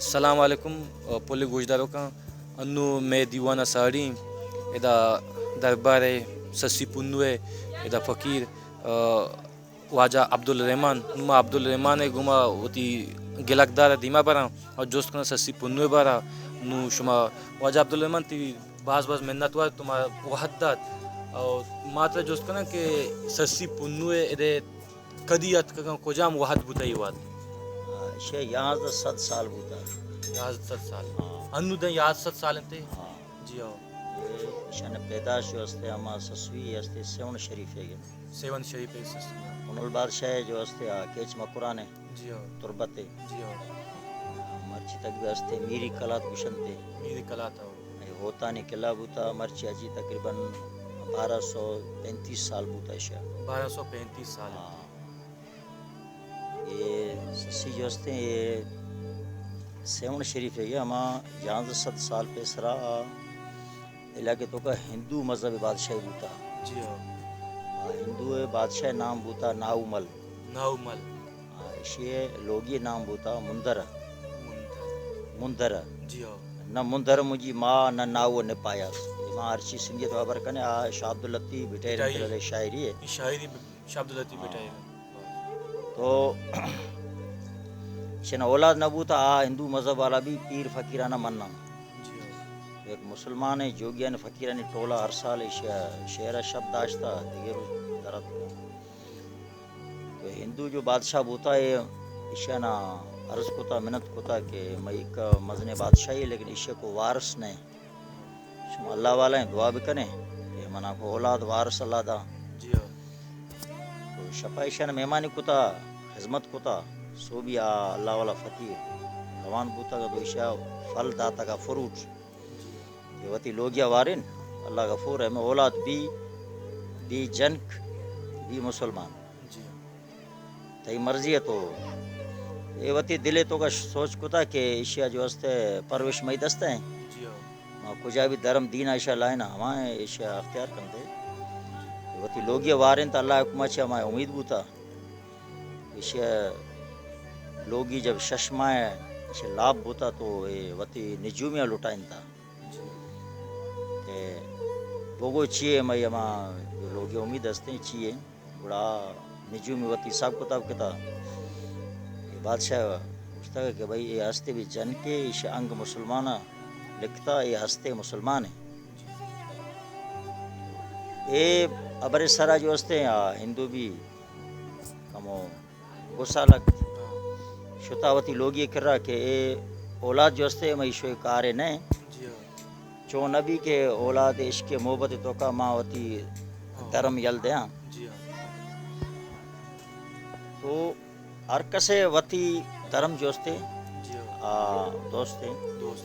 السلام علیکم پولی گوشداروں کا انو میں دیوانہ ساڑی ادا دربار سسی پنوے ادا فقیر واجہ عبدالرحمن نما عبدالرحمن گما وتی گلک دار دیما برا اور جوست کنا سسی پنوے بارا نو شما واجہ عبدالرحمن تی باز منت وار تما وحدت اور ماتر جوست کنا کہ سسی پنوے ادے کدیت کجام وحد بتائی واد شے یہاں تو 100 سال ہوتا یاد 7 سال ہاں انو دن یاد 7 سال انتے ہاں جی ہو یہ شان پیدائش جو ہستے ہما سسوی ہستے سیون شریف ہے سیون شریف ہے سسی انول بادشاہ جو ہستے کیچ مکران ہے جی ہو تربت ہے جی ہو مرچی تک بھی ہستے میری کلات گشنتے میری کلا تھا ہوتا نہیں قلعہ بوتا مرچی اجی تقریباً 1235 سال بوتا ہے شاہ 1235 سال ہاں یہ سسی جو ہستے یہ سیون شریف ہے یہ ہما جہاں 100 سال پہ سرا علاقے تو کا ہندو مذہب بادشاہی بوتا جی ہو ہندو بادشاہ نام بوتا ناؤمل ناؤمل اشیے لوگی نام بوتا مندر جی ہو نہ مندر مجھے ماں نہ ناؤ نے پایا ماں ارچی سنگیت خبر کنے شاہ عبداللطیف بٹیر بٹائی شاعری ہے شاعری شاہ عبداللطیف بٹائی تو شن اولاد نہ بوتا ہندو مذہب والا بھی پیر فقیرانہ مننا جی ہو ایک مسلمان ہے جوگیان فقیرانی ٹولا ہر سال شعر شب داشتا دیگر درد تو ہندو جو بادشاہ بوتا ہے اشیانا عرض کوتا منت کوتا کہ میں ایک مزن بادشاہی ہے لیکن اشیا کو وارث نہیں شما اللہ والا ہیں دعا بھی کریں کہ منا کو اولاد وارث اللہ دا جی ہو تو شپا اشیانا مہمانی کوتا خدمت کوتا سو بھی اللہ والا فقیر روان بوتا کا تو اشیا پھل داتا کا فروٹ یہ وتی لوگیا وارن اللہ غفور ہے میں اولاد بھی جنک بھی مسلمان جی تئی مرضی ہے تو یہ وتی دلے تو کا سوچ کوتا کہ اشیا جو ہستے پروش مئی دستے ہیں جی ہو کجا بھی دھرم دین اشیا لائنا ہمیں اشیا اختیار کرتے وتی لوگیا وارن تو اللہ حکمہ چھ ہمیں امید بوتا اشیا لوگی جب ششمائے اشیا لابھ بوتا تو یہ وتی نجومیاں لٹائن تھا کہ بوگو چیئے میں ہما جو لوگی امید ہستے چیئے بڑا نجومی وتی حساب کتاب کتا یہ بادشاہ پوچھتا ہے کہ بھائی یہ ہستے بھی جن کے اس انگ مسلمانہ لکھتا یہ ہستے مسلمان ہیں یہ ابر سرا جو ہستے ہیں ہندو بھی کمو غصہ لگت شتاوتی لوگی کر رہا کہ یہ اولاد جو ہستے میں ایشوئی کارے نہیں جی ہو چون نبی کے اولاد عشق محبت تو کا ماوتی دھرم یل دیا جی ہو تو ہر کسے وتی دھرم جوستے جی ہو دوستے دوست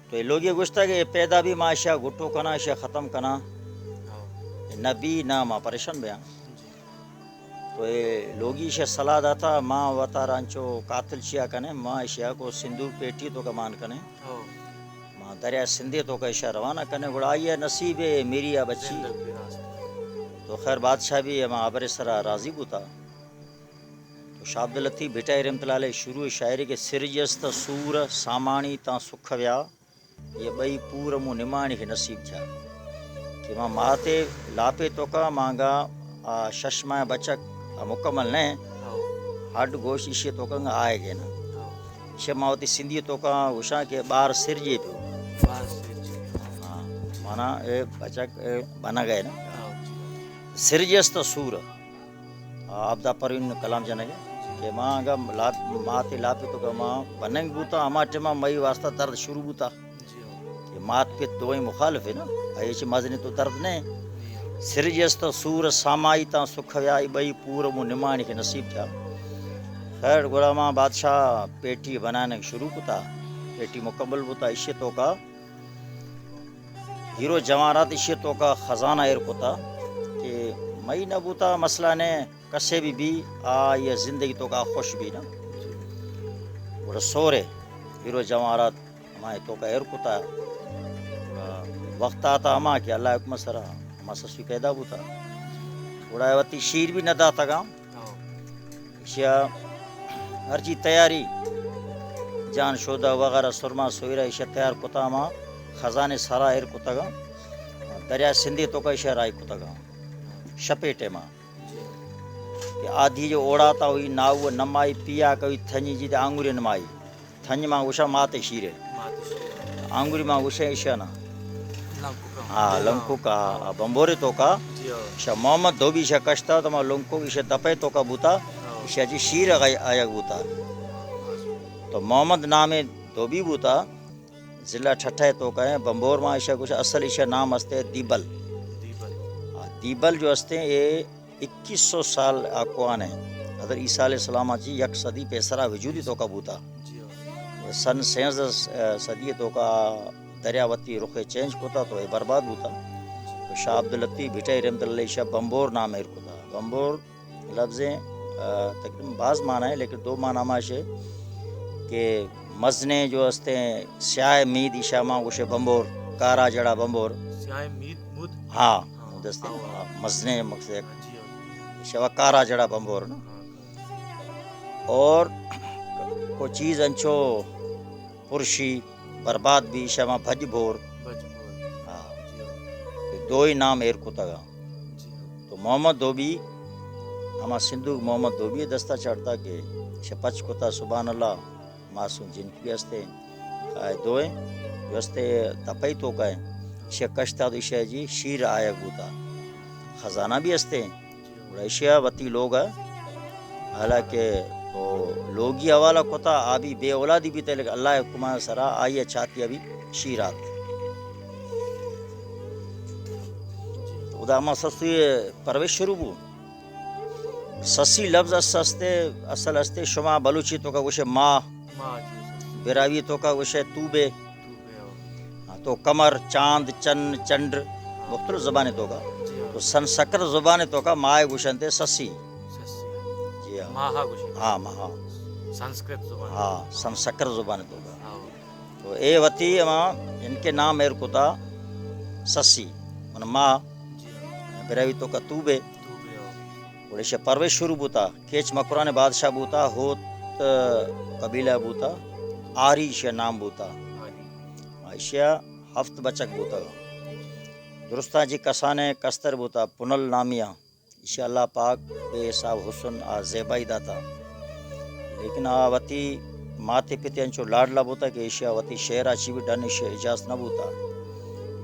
تو یہ لوگ یہ گوشتا کہ پیدا بھی معاشیا گھٹو کنا اشیا ختم کنا ہو نبی نہ ماں پریشان بیا جی تو یہ لوگی اشیا صلاح داتا ماں وطا رانچو قاتل شیا کنے ماں اشیا کو سندھو پیٹی تو کا مان کنے ہو ماں دریا سندھے تو کا اشیا روانہ کنے گڑا آئی ہے نصیب ہے میری یا بچی زندگ بھی راست تو خیر بادشاہ بھی ماں ابر سرا راضی بوتا تو شاہ عبداللطیف بھٹائی رحمت اللہ علیہ شروع شاعری کے سرجست سور سامانی تا سکھ ویا یہ بئی پور مو نمانی کے نصیب تھا کہ ماں ماتے لاپے تو کا مانگا ششمہ بچک مکمل نہیں ہو ہڈ گوشت اشے تو کا آئے گے نا ہو شماوتی سندھی تو کا وشا کے بار سرجے پہ بس جی ہاں مانا بچک بنا گئے نا ہو جی سرجست سور آبدا پروین کلام جنگے کہ ماں اگا ماتے لاپے تو کا ماں بننگ بوتا ہما ٹما مئی واسطہ درد شروع بوتا جی ہو کہ مات پہ دوئیں مخالف ہے نا ایچ مزنے تو درد نہیں سرجست سور سامائی تا سکھ ویائی بئی پور مو نمانی کے نصیب تھا خیر غلامہ بادشاہ پیٹی بنانے شروع کتا پیٹی مکمل بوتا اشے تو کا ہیرو جوانات اشے تو کا خزانہ ایر کتا کہ مئی نہ بوتا مسئلہ نے کسے بھی یہ زندگی تو کا خوش بھی نا بڑا سورے ہیرو جوانات ہمارے تو کا ایر کتا وقت آتا ہما کہ اللہ حکم سرا ہما سسوی پیدا بوتا بڑا وتی شیر بھی نہ داتا گا اشیا ہر چیز تیاری جان شودا وغیرہ سرما سویرا ایشا تیار کتا ما خزانے سارا ایر کتا گا دریا سندھی تو کا ایشا رائی کتا گا شپیٹے ما کہ آدھی جو اوڑا تا ہوئی ناو نمائی پیا کوئی تھنی جی دے آنگوری نمائی تھنی ما وشا ماتے شیرے آنگوری ما وشا ایشا نا لنکو کا بمبورے تو کا ایشا محمد دھوبی ایشا کشتا تو ما لنکو ایشا دپے تو کا بوتا ایشا جی شیر آیا بوتا تو محمد نام دھوبی بوتا ضلع ٹھٹھے تو کا ہے بمبور ما ایشا کچھ اصل ایشا نام ہستے دیبل دیبل جو ہستے یہ 2100 سال آکوان ہے حضرت عیسیٰ علیہ السلام جی یک صدی پیسرا وجودی تو کا بوتا سن 16 صدی تو کا دریاوتی رخ چینج کوتا تو یہ برباد ہوتا تو شاہ عبداللطیف بھٹائی رحمت اللہ شاہ بمبور نام ہے کوتا بمبور لفظیں تقریباً بعض معنی ہے لیکن دو معنی ماشے کہ مزنے جو ہستے ہیں سیاہ مید ایشا ماں وشے بمبور کارا جڑا بمبور ہاں دستے مزنے مقصد شوا کارا جڑا بمبور نا اور کو چیز انچو پرشی برباد بھی شما بھج بھور ہاں دو ہی نام ایر کو تگا تو محمد دھوبی ہما سندھو محمد دھوبی دستہ چڑھتا کہ شپچ کوتا سبحان اللہ معصوم جن کی ہستے دوئے جو ہستے تپئی تو کا ہے شکشتا تو ایشیا جی شیر آیا گوتا خزانہ بھی ہستے ایشیا وتی لوگ ہے حالانکہ تو لوگی حوالہ کوتا آبی بے اولادی بھی تے لیکن اللہ حکمہ سرا آئیے چاہتی ابھی شیرات ادا ما سستی پرویش شروع بو سسی لفظ اصل ہستے شما بلوچی تو کا گوشے ماں براوی تو کا گوشے توبے تو کمر چاند چن چنڈ مختلف زبانیں تو کا تو سنسکرت زبانیں تو کا ماہ گوشنتے سسی جی ہاں ماہا سنسکرت زبان ہاں سنسکرت زبانیں تو کا تو اے وتی اما ان کے نام میر کوتا سسی من ماں براوی تو کا توبے وڑیشہ پرویش شروع بوتا کیچ مکران بادشاہ بوتا ہوت قبیلہ بوتا آری شہ نام بوتا ایشیا ہفت بچک بوتا درستہ جی کسانے کستر بوتا پنل نامیا ایشیا اللہ پاک بے حساب حسن آ زیبائی داتا لیکن آ وتی ماتے پتے انچو لاڈلا بوتا کہ ایشیا وتی شہر آچی بھی ڈن ایشیا اجاز نہ بوتا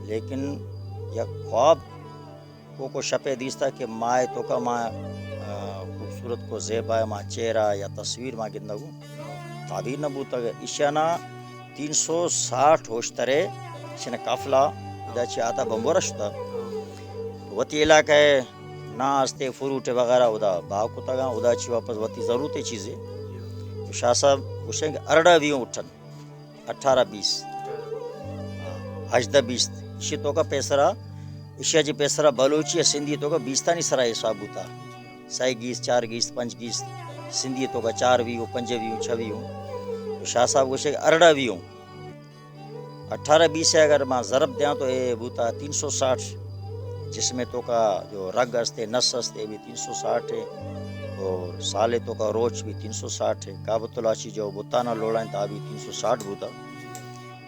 لیکن یک خواب کو شپے دیستا کہ مائے تو کا ماں خوبصورت کو زیبا ہے ماں چہرہ یا تصویر ماں گندہ کو تعبیر نہ بوتا گا ایشانا 360 ہوشترے ایشانا قافلہ ادا چی آتا بمبورا شتا وتی علاقہ ہے نا ہستے فروٹ وغیرہ ادا باغ کتا گا ادا چی واپس وتی ضرورت چیزیں شاہ صاحب گوشیں کہ 18-20 اٹھن 18-20 18-20 ایشی تو کا پیسرا ایشیا جی پیسرا بلوچی سندھی تو کا 20 تانی سرا حساب ہوتا سائی گیس 4 گیس 5 گیس سندھی تو کا 4-20 5-20 6-20 شاہ صاحب گوشے 18-20 18-20 سے اگر ماں ضرب دیاں تو اے بوتا 360 جس میں تو کا جو رگ ہستے نس ہستے بھی 360 ہے اور سالے تو کا روچ بھی 360 ہے کعبۃ اللہ چی جو بتانا لوڑائیں تا بھی 360 بوتا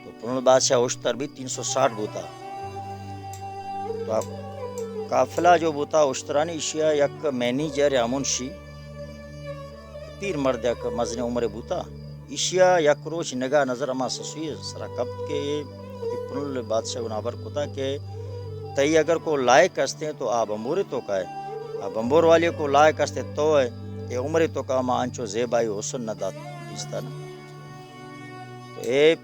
تو پرن بادشاہ اشتر بھی 360 بوتا تو آپ قافلہ جو بوتا اشترانی ایشیا یک مینیجر یا منشی پیر مرد یک مزن عمر بوتا ایشیا یک روچ نگاہ نظر اما سسوی سرا کبت کے پنل بادشاہ گنابر کتا کہ تئی اگر کو لائق ہستے ہیں تو آپ امورے تو کا ہے آپ امور والے کو لائق ہستے تو ہے یہ عمرے تو کا ماں انچو زیبائی حسن نہ دات دیستا نا تو اے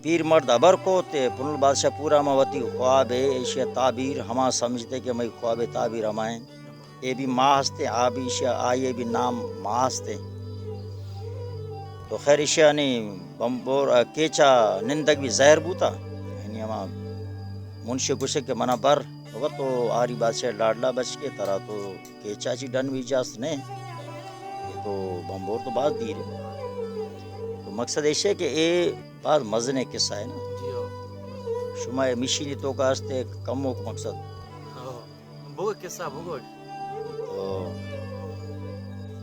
پیر مرد ابر کو تے پنل بادشاہ پورا موتی خواب ہے ایشیا تعبیر ہما سمجھتے کہ میں خواب تعبیر ہمائیں اے بھی ماں ہستے آ بھی ایشیا آئیے بھی نام ماں ہستے تو خیر ایشیا نہیں بمبور کیچا نندگ بھی زہر بوتا یعنی ہما منشی گسے کے منع بر ہوگا تو آری بادشاہ لاڈلا بچ کے طرح تو کیچا چی ڈن بھی اجازت نہیں یہ تو بمبور تو بعد دیر ہے تو مقصد ایشیا کہ اے بعد مزنے قصہ ہے نا شما مشینی تو کا ہستے کمو کو مقصد بہت قصہ بہت تو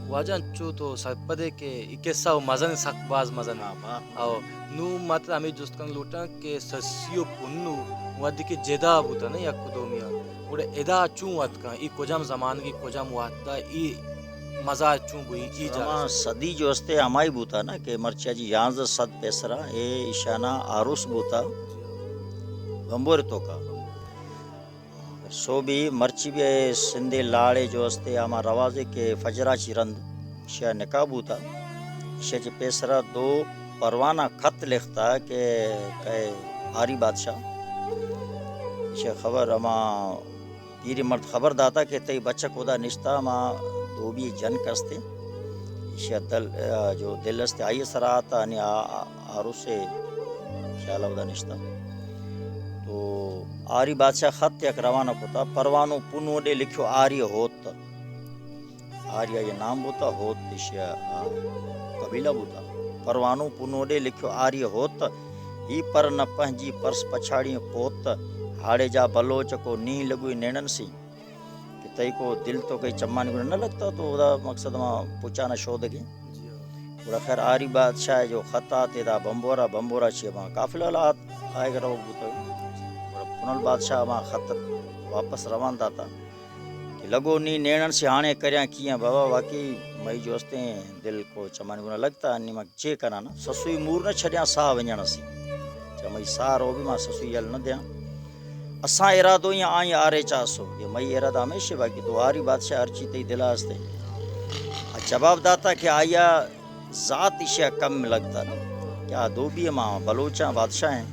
واجان چو تو سرپدے کے اکیسا مزن سک باز مزن او نو ماتر امی جست کن لوٹا کہ سسیو پنو ودی کے جدا بوتا نا یک دومیا وڑے ادا چوں وات کا ای کجام زمان کی کجام وات دا ای مزا چوں گوئی ای جا ہما صدی جو استے ہمائی بوتا نا کہ مرچا جی 1100 پیسرا اے اشانہ آروس بوتا بمبور تو کا سو بھی مرچی بھی سندے لاڑے جو استے ہما روازے کے فجرا چی رند شاہ نکاب ہوتا شاہ چی پیسرا 2 پروانہ خط لکھتا کہ آری بادشاہ شاہ خبر ہما پیری مرد خبر داتا کہ تی بچہ کودا نشتا ہما 2 بھی جن کستے شاہ دل جو دل استے آئی سرا آتا یعنی آرو سے خیال ہودا نشتا تو آری بادشاہ خط یک روانہ کوتا پروانو پنوڈے لکھو آری ہوت آریا یہ نام بوتا ہوت دشیا قبیلہ بوتا پروانو پنوڈے لکھو آری ہوت ہی پر نہ پہنجی پرس پچھاڑی پوت ہاڑے جا بلوچ کو نی لگوئی نینن سی کہ تئی کو دل تو کئی چمانی کو نہ لگتا تو دا مقصد ما پوچانا شو دگی بڑا خیر آری بادشاہ جو خطا تیدا بمبورا چی ما قافلہ لات آئے گا رو بوتا پنل بادشاہ ما خط واپس روان داتا کہ لگو نی نیڑن سے ہانے کریاں کیاں بابا واقعی مئی جوستے ہیں دل کو چمانی گنا لگتا انی ما چے کرانا سسوئی مور نہ چھڑیاں سا ونجن سی چا مئی سا رو بھی ما سسوئی یل نہ دیاں اساں ارادو یا آئیں آرے چاسو یہ مئی ارادہ ہمیشہ باقی تو آری بادشاہ ہر چیز تی دلا ہستے جواب داتا کہ آیا ذات اشیاء کم لگتا نا کیا دو بھی ماں بلوچاں بادشاہ ہیں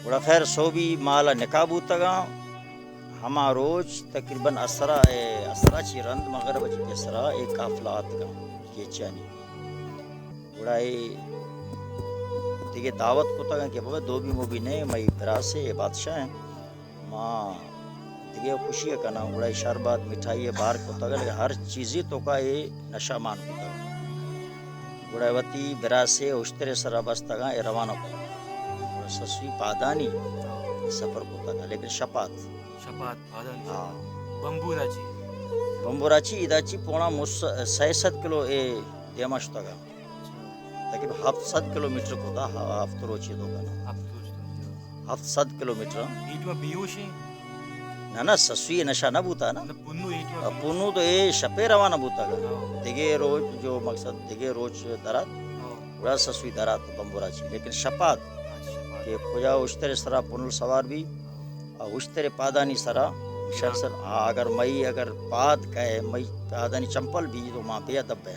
بڑا خیر سو بھی مالا نکابو تگا ہما روز تقریباً اسرا چی رند مغرب چی اسرا ایک قافلہ آتگا یہ چانی بڑا دیکھے دعوت کو تگا کہ بابا دو بھی موبی نہیں مئی براسے بادشاہ ہیں ماں دیکھے خوشی ہے کنا بڑا شربات مٹھائی بار کو تگا لیکن ہر چیزی تو کا یہ نشہ مان کو تگا بڑا وطی براسے اشتر سرا بس تگا اے روانہ کو سسوی پادانی سفر کو تگا لیکن شپات پادانی بمبورا چی ادا چی پونا 600 کلو اے دیماش تگا تقریبا 700 کلومیٹر کو تا ہفترو چی دو گنا 700 کلومیٹر ایٹما بیوشی نا سسوی نشا نہ بوتا نا پونو تو اے شپے روانہ بوتا گا دیگے روز جو مقصد دیگے روز درات بڑا سسوی درات بمبورا چی لیکن شپات کہ کجا اشتر سرا پنل سوار بھی اشتر پادانی سرا شخصن اگر مئی اگر پاد کہے مئی پادانی چمپل بھی تو ماں بے ادب ہے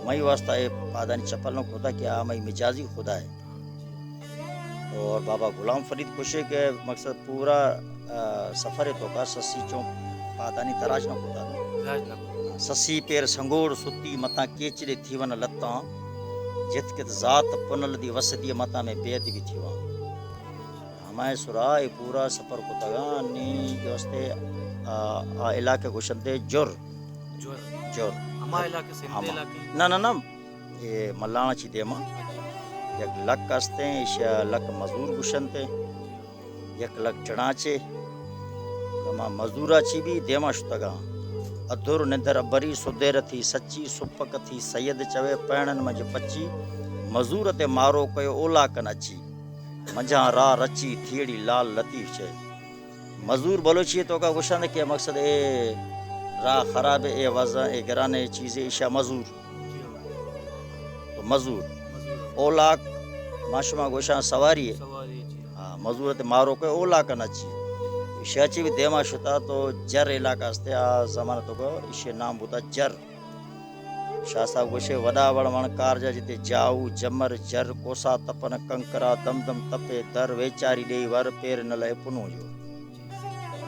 مئی واسطہ ہے پادانی چپل نہ خدا کیا مئی مجازی خدا ہے اور بابا غلام فرید خوشے کے مقصد پورا سفر تو کا سسی چوں پادانی تراج نہ خدا سسی پیر سنگوڑ ستی متا کیچڑے تھیون لتاں جت کے ذات پنل دی وسدی متا میں بید بھی تھی وہاں ہمائے سرائے پورا سفر کو تگانی جو استے علاقے گوشندے جور ہمارے علاقے سے نا یہ ملانا چی دیما یک لک استے ایشا لک مزدور گوشنتے یک لک چڑانچے لما مزدورا چی بھی دیما شتگا ادھر ندر بری سدیر تھی سچی سپک تھی سید چوے پینن مج پچی مزور تے مارو کوئی اولا کن اچی مجھا را رچی تھیڑی لال لطیف چھے مزور بلوچی تو کا گوشند کہ مقصد اے را خراب اے وضع اے گرانے چیزیں ایشا مزور تو مزور اولا ماشما گوشان سواری ہے مزور تے مارو کوئی اولا کن اچی شاچی بھی دیما شتا تو جر علاقہ استے زمانہ تو کو اسے نام بوتا جر شاہ صاحب گوشے وڈا وڑوان کارجا جتے جاؤ جمر جر کوسا تپن کنکرا دم دم تپے در ویچاری ڈے ور پیر نہ لے پنو جو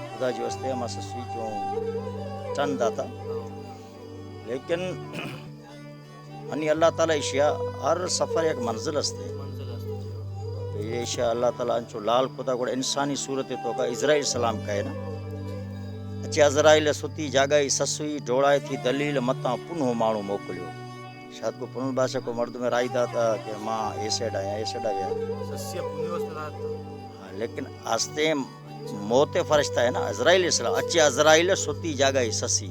خدا جو استے ہما سسوی جو ٹن داتا لیکن ہنی اللہ تعالی اشیاء ہر سفر ایک منزل استے یہ اشیاء اللہ تعالیٰ انچو لال خدا کو انسانی صورت تو کا اسرائیل سلام کہے نا اچھے اسرائیل ستی جاگائی سسوئی ڈوڑائی تھی دلیل متا پنہو مانو موکلیو شاید کو پنل بادشاہ کو مرد میں رائی داتا کہ ماں ایسیڈ آیا لیکن آستے موت فرشتہ ہے نا اسرائیل اسلام اچھے اسرائیل ستی جاگائی سسی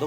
2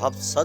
700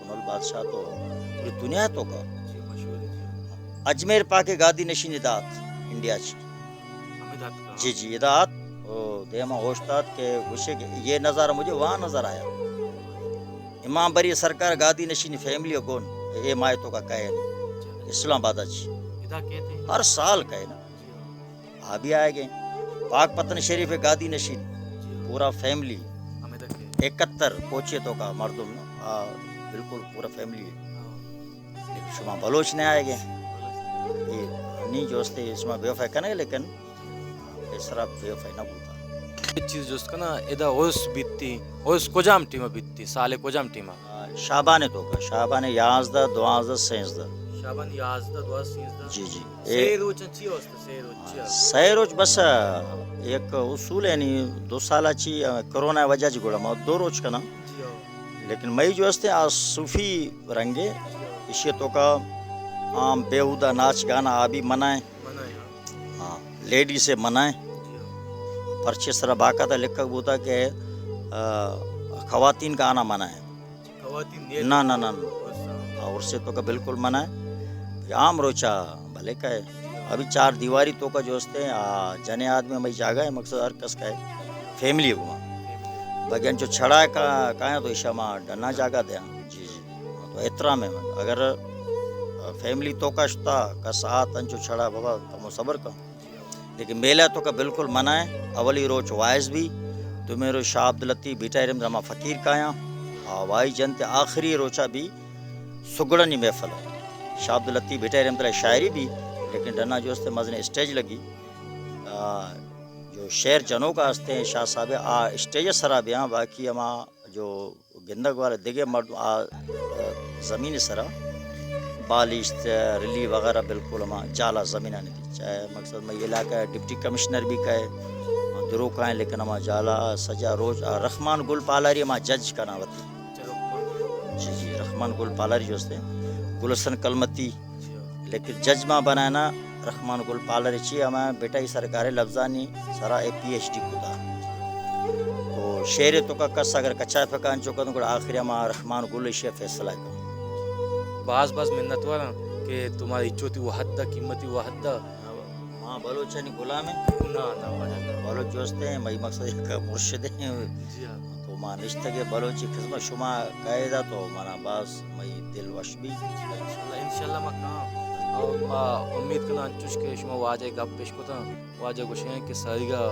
کنول بادشاہ تو پوری دنیا تو کا اجمیر پاک گادی نشین ادات انڈیا چی جی جی ادات دیما ہوشتات کہ گوشے کہ یہ نظارہ مجھے وہاں نظر آیا امام بری سرکار گادی نشین فیملی گون اے مائے تو کا کہے نہیں اسلام آباد جی ہر سال کہے نا ابھی آئے گئے پاک پتن شریف گادی نشین پورا فیملی 71 پوچھے تو کا مردم نا بالکل پورا فیملی ہے شما بلوچ نہیں آئے گئے یہ نہیں جو استے اس میں بے وفائی کرنے لیکن اس طرح بے وفائی نہ بوتا یہ چیز جو اس کا نا ادا اوس بیتی اوس کجام ٹیمہ بیتی سالے کجام ٹیمہ شعبان تو کا شعبان 11 12 13 شعبان 11 12 13 جی جی سیر روچن چی ہوستا سیر روچ سیروچ بس ایک اصول ہے نہیں 2 سالہ چی کرونا وجہ جی گوڑا ما 2 روچ کنا لیکن مئی جو ہستے صوفی رنگے اسی تو کا عام بیہودہ ناچ گانا آبی منائیں ہاں لیڈی سے منائیں پرچے سرا باقاعدہ لکھا ہوتا کہ خواتین کا آنا منع ہے نہ نہ نہ اور سے تو کا بالکل منع ہے عام روچا بھلے کا ہے ابھی 4 دیواری تو کا جو ہستے جنے آدمی میں جاگا ہے مقصد ہر کس کا ہے فیملی ہے وہاں بگین جو چھڑا ہے کہاں ہے تو اشامہ ڈنا جاگا دیا جی جی تو احترام ہے اگر فیملی تو کا شتا کا ساتھ انچو چھڑا بابا کمو صبر کا لیکن میلہ تو کا بالکل منع ہے اولی روچ وائز بھی تو میرے شاہ عبداللطیف بیٹا ارم رما فقیر کایا وائی جنت آخری روچا بھی سگڑنی محفل ہے شاہ عبداللطیف بیٹا ارم تلہ شاعری بھی لیکن ڈنا جو استے مزنے اسٹیج لگی جو شعر جنوں کا ہستے ہیں شاہ صاحب اسٹیج سرا بیاں باقی اما جو گندگ والے دیگے مرد زمین سرا بالشت رلی وغیرہ بالکل اما جالا زمینہ نہیں تھی چاہے مقصد میں یہ علاقہ ڈپٹی کمشنر بھی کہے درو کا ہے لیکن اما جالا سجا روز رحمان گل پالاری اما جج کا ناوت جی جی رحمان گل پالاری جو ہستے ہیں گلستان کلمتی لیکن جج ماں بنانا رحمان گل پالاری چی اما بیٹا ہی سرکار لفظانی سرا PhD کتا تو شعر تو کا کس اگر کچا فکان چوکا تو آخری اما رحمان گل شیع فیصلہ کا بعض منت والا کہ تمہاری چوتی وہ حد دا قیمتی وہ حد دا ماں بلوچانی غلام ہے بلوچ جو ہستے ہیں مئی مقصد ایک مرشد ہیں تو ماں نشتہ کے بلوچی خدمت شما قائدہ تو مانا باز مئی دل وش بھی انشاءاللہ ما کہاں اور ما امید کرنا چوش کے شما واجہ گپ پیش کتا واجہ گوشیں کہ ساریگا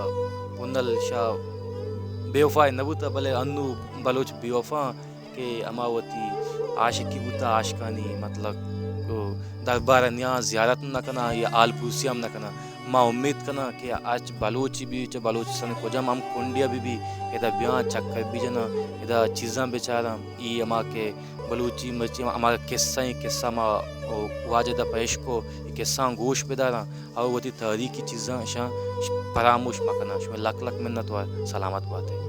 پندل شاہ بے وفا نبوتا بلے انو بلوچ بے وفا کہ اماوتی عاشقی بوتا عاشقانی مطلب دربارہ نیا زیارت نہ کنا یا آل پوسیام نہ کنا ما امید کنا کہ آج بلوچی بھی چا بلوچستان کو جم ہم کنڈیا بھی ادا بیان چکر بھی جنا ادا چیزاں بیچارا ای اما کے بلوچی مرچی ہمارا قصہ ما واجدہ پیش کو قصہ گوش بدارا اور وہ تاریخی چیزاں شاں فراموش مکنا شما لک منت و سلامت بات ہے